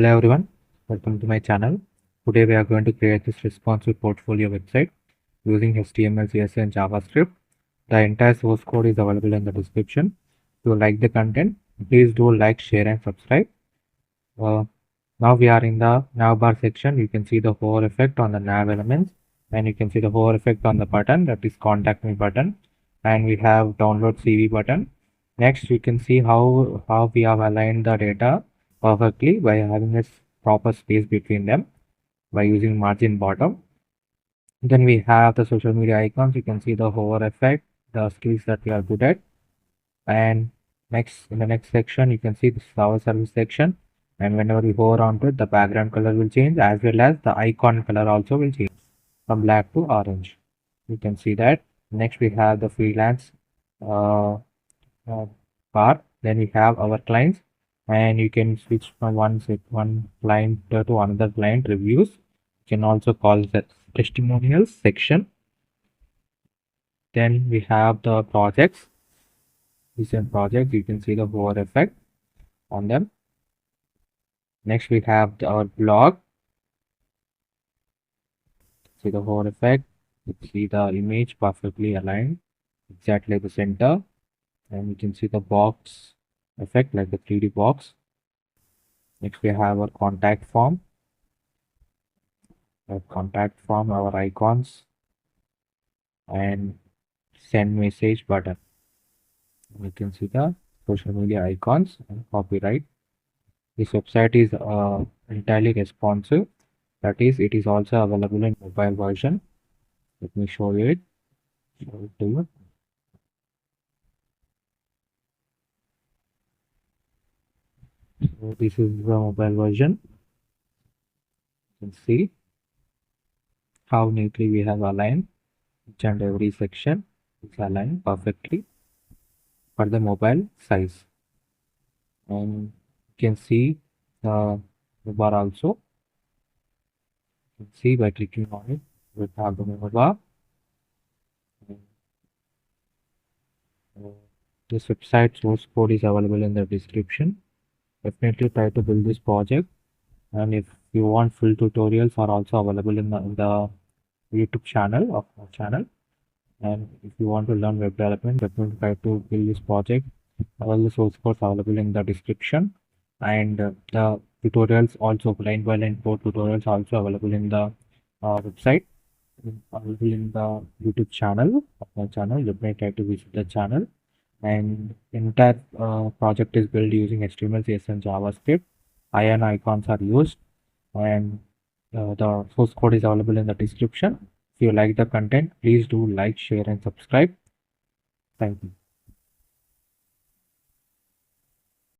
Hello everyone, welcome to my channel. Today we are going to create this responsive portfolio website using HTML, CSS and JavaScript. The entire source code is available in the description. If you like the content, please do like, share and subscribe. Now we are in the navbar section. You can see the hover effect on the nav elements, and you can see the hover effect on the button, that is contact me button, and we have download CV button. Next, you can see how we have aligned the data perfectly by having a proper space between them by using margin bottom. Then we have the social media icons. You can see the hover effect, the skills that we are good at. And next, in the next section, you can see this is our service section. And whenever we hover onto it, the background color will change, as well as the icon color also will change from black to orange. You can see that. Next, we have the freelance bar. Then we have our clients, and you can switch from one client to another client reviews. You can also call the testimonials section. Then we have the projects. Recent projects, you can see the hover effect on them. Next, we have our blog. See the hover effect. You see the image perfectly aligned, exactly the center, and you can see the box effect like the 3D box. Next, we have our contact form. Our icons, and send message button. You can see the social media icons and copyright. This website is entirely responsive. That is, it is also available in mobile version. Let me show you it. Show it to you. So this is the mobile version. You can see how neatly we have aligned each and every section. It's aligned perfectly for the mobile size. And you can see the bar also. You can see by clicking on it, we have the menu bar. This website source code is available in the description. Definitely try to build this project, and if you want full tutorials are also available in the YouTube channel of our channel. And if you want to learn web development, definitely try to build this project. All the source codes are available in the description, and the tutorials also, line by line code tutorials also available in the website, available in the YouTube channel of my channel. Definitely try to visit the channel. And entire project is built using HTML, CSS and JavaScript. Ion icons are used, and the source code is available in the description. If you like the content, please do like, share and subscribe. Thank you.